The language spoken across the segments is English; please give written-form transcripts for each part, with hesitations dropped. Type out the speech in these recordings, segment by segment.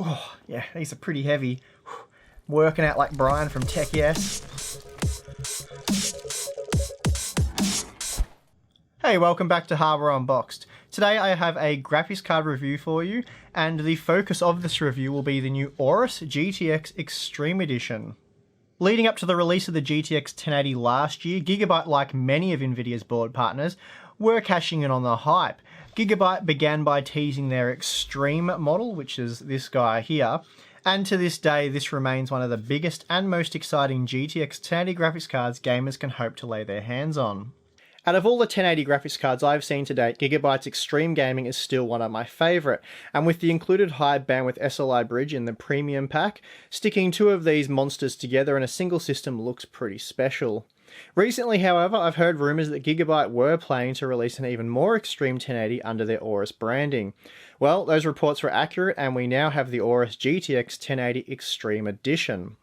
Oh, yeah, these are pretty heavy. Working out like Brian from Tech Yes. Hey, welcome back to Hardware Unboxed. Today I have a graphics card review for you, and the focus of this review will be the new AORUS GTX Xtreme Edition. Leading up to the release of the GTX 1080 last year, Gigabyte, like many of Nvidia's board partners, were cashing in on the hype. Gigabyte began by teasing their Xtreme model, which is this guy here, and to this day this remains one of the biggest and most exciting GTX 1080 graphics cards gamers can hope to lay their hands on. Out of all the 1080 graphics cards I've seen to date, Gigabyte's Xtreme Gaming is still one of my favourite, and with the included high bandwidth SLI bridge in the premium pack, sticking two of these monsters together in a single system looks pretty special. Recently, however, I've heard rumours that Gigabyte were planning to release an even more extreme 1080 under their AORUS branding. Well, those reports were accurate, and we now have the AORUS GTX 1080 Xtreme Edition.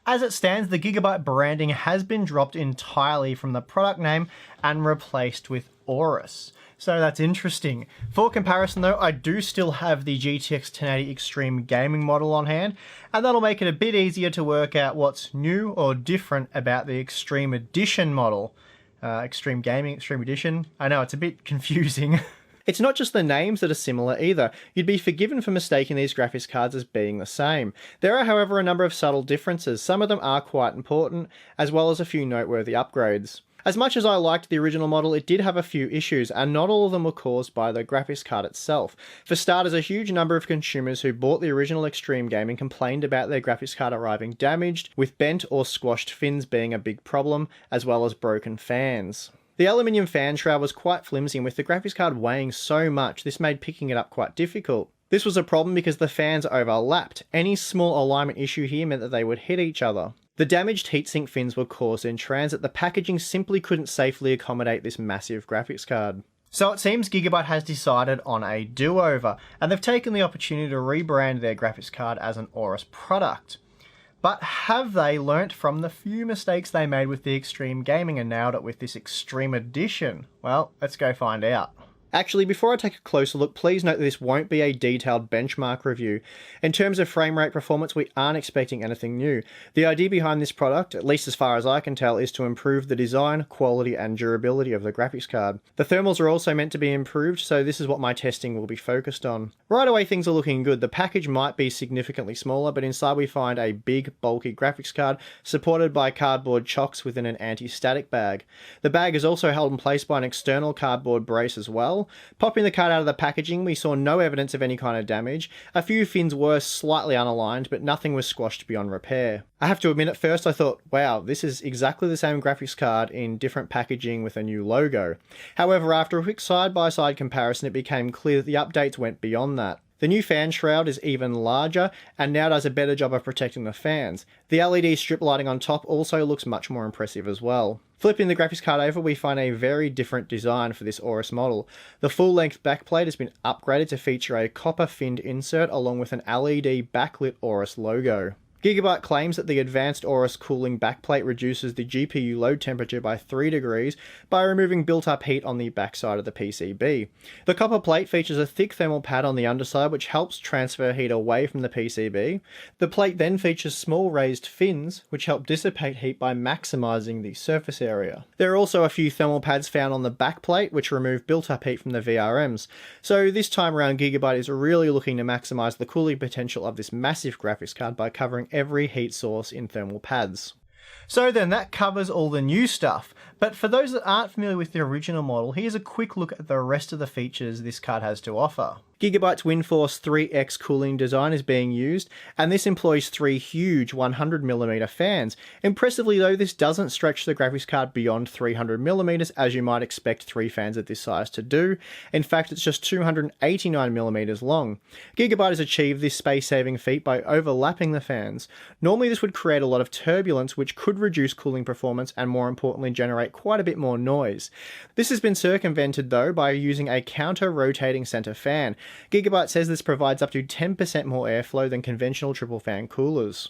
As it stands, the Gigabyte branding has been dropped entirely from the product name and replaced with AORUS. So that's interesting. For comparison though, I do still have the GTX 1080 Xtreme gaming model on hand, and that'll make it a bit easier to work out what's new or different about the Xtreme Edition model. Xtreme Gaming, Xtreme Edition. I know, it's a bit confusing. It's not just the names that are similar either. You'd be forgiven for mistaking these graphics cards as being the same. There are, however, a number of subtle differences. Some of them are quite important, as well as a few noteworthy upgrades. As much as I liked the original model, it did have a few issues, and not all of them were caused by the graphics card itself. For starters, a huge number of consumers who bought the original Xtreme Gaming complained about their graphics card arriving damaged, with bent or squashed fins being a big problem, as well as broken fans. The aluminium fan shroud was quite flimsy, and with the graphics card weighing so much, this made picking it up quite difficult. This was a problem because the fans overlapped. Any small alignment issue here meant that they would hit each other. The damaged heatsink fins were caused in transit. The packaging simply couldn't safely accommodate this massive graphics card. So it seems Gigabyte has decided on a do-over, and they've taken the opportunity to rebrand their graphics card as an AORUS product. But have they learnt from the few mistakes they made with the Xtreme Gaming and nailed it with this Xtreme Edition? Well, let's go find out. Actually, before I take a closer look, please note that this won't be a detailed benchmark review. In terms of frame rate performance, we aren't expecting anything new. The idea behind this product, at least as far as I can tell, is to improve the design, quality, and durability of the graphics card. The thermals are also meant to be improved, so this is what my testing will be focused on. Right away, things are looking good. The package might be significantly smaller, but inside we find a big, bulky graphics card supported by cardboard chocks within an anti-static bag. The bag is also held in place by an external cardboard brace as well. Popping the card out of the packaging, we saw no evidence of any kind of damage. A few fins were slightly unaligned, but nothing was squashed beyond repair. I have to admit, at first I thought, wow, this is exactly the same graphics card in different packaging with a new logo. However, after a quick side-by-side comparison, it became clear that the updates went beyond that. The new fan shroud is even larger and now does a better job of protecting the fans. The LED strip lighting on top also looks much more impressive as well. Flipping the graphics card over, we find a very different design for this AORUS model. The full-length backplate has been upgraded to feature a copper-finned insert along with an LED backlit AORUS logo. Gigabyte claims that the advanced AORUS cooling backplate reduces the GPU load temperature by 3 degrees by removing built-up heat on the backside of the PCB. The copper plate features a thick thermal pad on the underside which helps transfer heat away from the PCB. The plate then features small raised fins which help dissipate heat by maximising the surface area. There are also a few thermal pads found on the backplate which remove built-up heat from the VRMs. So this time around, Gigabyte is really looking to maximise the cooling potential of this massive graphics card by covering every heat source in thermal pads. So then that covers all the new stuff, but for those that aren't familiar with the original model, here's a quick look at the rest of the features this card has to offer. Gigabyte's WindForce 3X cooling design is being used, and this employs 3 huge 100mm fans. Impressively though, this doesn't stretch the graphics card beyond 300mm as you might expect 3 fans of this size to do. In fact, it's just 289mm long. Gigabyte has achieved this space-saving feat by overlapping the fans. Normally this would create a lot of turbulence which could reduce cooling performance and more importantly generate quite a bit more noise. This has been circumvented though by using a counter-rotating center fan. Gigabyte says this provides up to 10% more airflow than conventional triple fan coolers.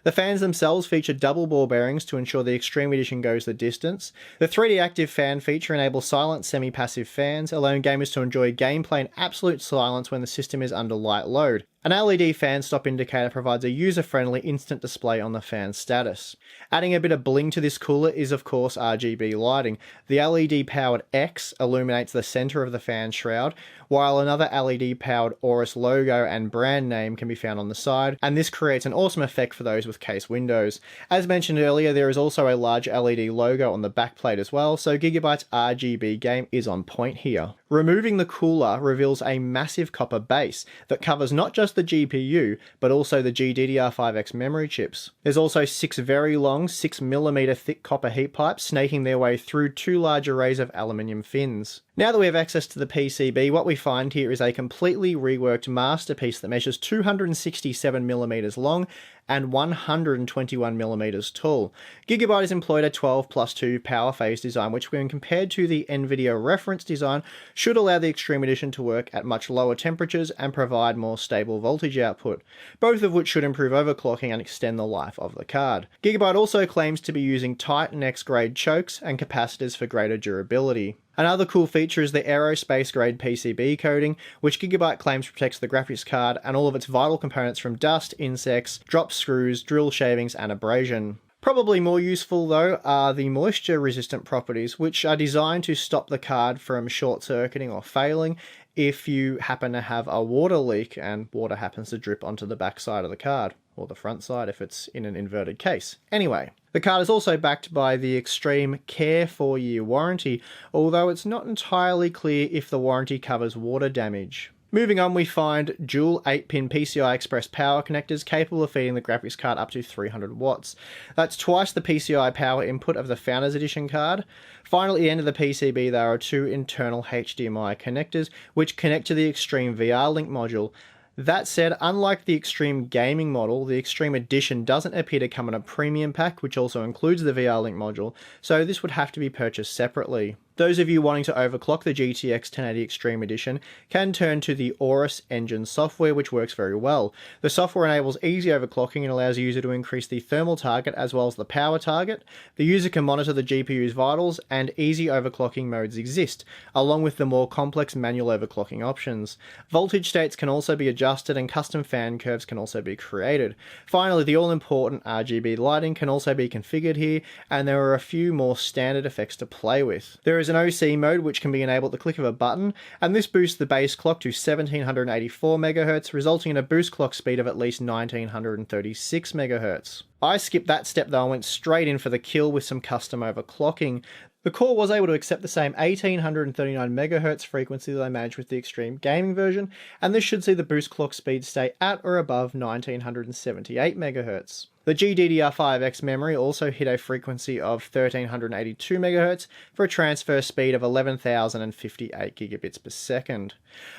The fans themselves feature double ball bearings to ensure the Xtreme Edition goes the distance. The 3D active fan feature enables silent semi-passive fans, allowing gamers to enjoy gameplay in absolute silence when the system is under light load. An LED fan stop indicator provides a user-friendly instant display on the fan status. Adding a bit of bling to this cooler is of course RGB lighting. The LED-powered X illuminates the center of the fan shroud, while another LED-powered AORUS logo and brand name can be found on the side, and this creates an awesome effect for those with case windows. As mentioned earlier, there is also a large LED logo on the backplate as well, so Gigabyte's RGB game is on point here. Removing the cooler reveals a massive copper base that covers not just the GPU, but also the GDDR5X memory chips. There's also 6 very long 6mm thick copper heat pipes snaking their way through 2 large arrays of aluminium fins. Now that we have access to the PCB, what we find here is a completely reworked masterpiece that measures 267mm long and 121mm tall. Gigabyte has employed a 12+2 power phase design, which when compared to the NVIDIA reference design, should allow the Xtreme Edition to work at much lower temperatures and provide more stable voltage output, both of which should improve overclocking and extend the life of the card. Gigabyte also claims to be using Titan X-grade chokes and capacitors for greater durability. Another cool feature is the aerospace grade PCB coding, which Gigabyte claims protects the graphics card and all of its vital components from dust, insects, drop screws, drill shavings, and abrasion. Probably more useful though are the moisture resistant properties, which are designed to stop the card from short circuiting or failing if you happen to have a water leak and water happens to drip onto the back side of the card, or the front side if it's in an inverted case. Anyway, the card is also backed by the Xtreme Care 4-year warranty, although it's not entirely clear if the warranty covers water damage. Moving on, we find dual 8-pin PCI Express power connectors capable of feeding the graphics card up to 300 watts. That's twice the PCI power input of the Founders Edition card. Finally, at the end of the PCB, there are 2 internal HDMI connectors, which connect to the Xtreme VR Link module. That said, unlike the Xtreme gaming model, the Xtreme Edition doesn't appear to come in a premium pack, which also includes the VR Link module, so this would have to be purchased separately. Those of you wanting to overclock the GTX 1080 Xtreme Edition can turn to the AORUS engine software, which works very well. The software enables easy overclocking and allows the user to increase the thermal target as well as the power target. The user can monitor the GPU's vitals, and easy overclocking modes exist, along with the more complex manual overclocking options. Voltage states can also be adjusted and custom fan curves can also be created. Finally, the all-important RGB lighting can also be configured here, and there are a few more standard effects to play with. There is an OC mode which can be enabled at the click of a button, and this boosts the base clock to 1784 MHz, resulting in a boost clock speed of at least 1936 MHz. I skipped that step though and went straight in for the kill with some custom overclocking. The core was able to accept the same 1839 MHz frequency that I managed with the Xtreme gaming version, and this should see the boost clock speed stay at or above 1978 MHz. The GDDR5X memory also hit a frequency of 1382 MHz for a transfer speed of 11,058 gigabits per second.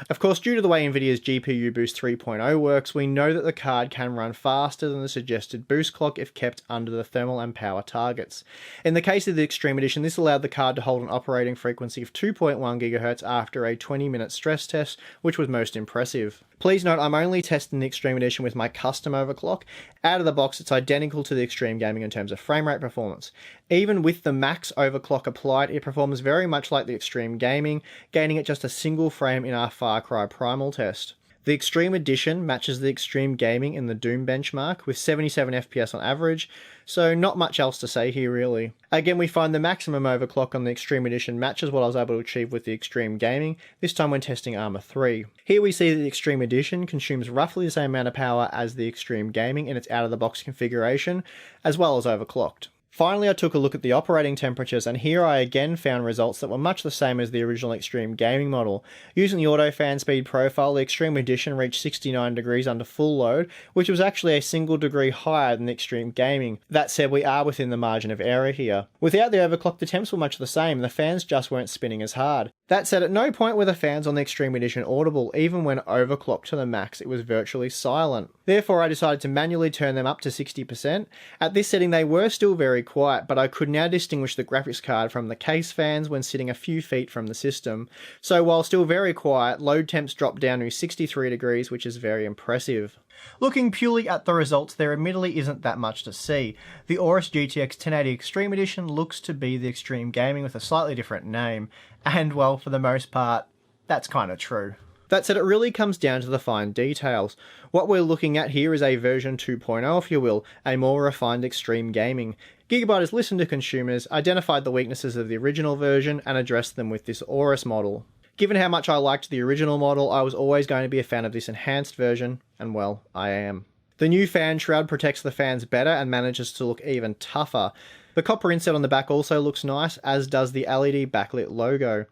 Of course, due to the way NVIDIA's GPU Boost 3.0 works, we know that the card can run faster than the suggested boost clock if kept under the thermal and power targets. In the case of the Xtreme Edition, this allowed the card to hold an operating frequency of 2.1 GHz after a 20-minute stress test, which was most impressive. Please note, I'm only testing the Xtreme Edition with my custom overclock. Out of the box, it's identical to the Xtreme Gaming in terms of frame rate performance. Even with the max overclock applied, it performs very much like the Xtreme Gaming, gaining at just a single frame in our Far Cry Primal test. The Xtreme Edition matches the Xtreme Gaming in the Doom benchmark with 77 FPS on average, so not much else to say here really. Again, we find the maximum overclock on the Xtreme Edition matches what I was able to achieve with the Xtreme Gaming, this time when testing Arma 3. Here we see that the Xtreme Edition consumes roughly the same amount of power as the Xtreme Gaming in its out-of-the-box configuration, as well as overclocked. Finally, I took a look at the operating temperatures, and here I again found results that were much the same as the original Xtreme Gaming model. Using the auto fan speed profile, the Xtreme Edition reached 69 degrees under full load, which was actually a single degree higher than the Xtreme Gaming. That said, we are within the margin of error here. Without the overclock, the temps were much the same, the fans just weren't spinning as hard. That said, at no point were the fans on the Xtreme Edition audible. Even when overclocked to the max, it was virtually silent. Therefore, I decided to manually turn them up to 60%. At this setting, they were still very quiet, but I could now distinguish the graphics card from the case fans when sitting a few feet from the system. So while still very quiet, load temps dropped down to 63 degrees, which is very impressive. Looking purely at the results, there admittedly isn't that much to see. The AORUS GTX 1080 Xtreme Edition looks to be the Xtreme Gaming with a slightly different name, and well, for the most part, that's kind of true. That said, it really comes down to the fine details. What we're looking at here is a version 2.0, if you will, a more refined extreme gaming. Gigabyte has listened to consumers, identified the weaknesses of the original version, and addressed them with this AORUS model. Given how much I liked the original model, I was always going to be a fan of this enhanced version, and well, I am. The new fan shroud protects the fans better and manages to look even tougher. The copper inset on the back also looks nice, as does the LED backlit logo.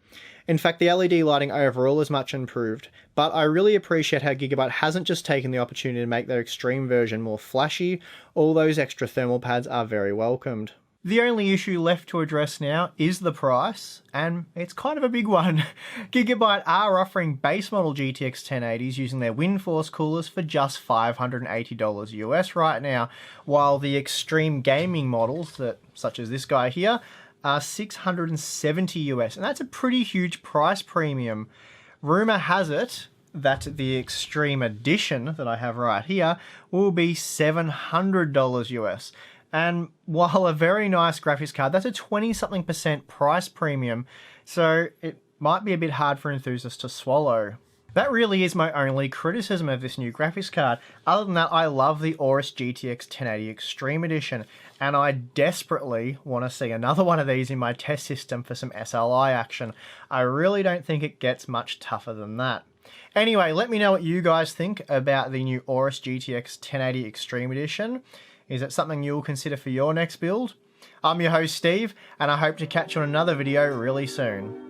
In fact, the LED lighting overall is much improved, but I really appreciate how Gigabyte hasn't just taken the opportunity to make their Xtreme version more flashy. All those extra thermal pads are very welcomed. The only issue left to address now is the price, and it's kind of a big one. Gigabyte are offering base model GTX 1080s using their WindForce coolers for just $580 US right now, while the extreme gaming models, such as this guy here, are $670 US, and that's a pretty huge price premium. Rumor has it that the Extreme Edition that I have right here will be $700 US. And while a very nice graphics card, that's a 20-something% price premium, so it might be a bit hard for enthusiasts to swallow. That really is my only criticism of this new graphics card. Other than that, I love the AORUS GTX 1080 Extreme Edition, and I desperately want to see another one of these in my test system for some SLI action. I really don't think it gets much tougher than that. Anyway, let me know what you guys think about the new AORUS GTX 1080 Extreme Edition. Is it something you'll consider for your next build? I'm your host Steve, and I hope to catch you on another video really soon.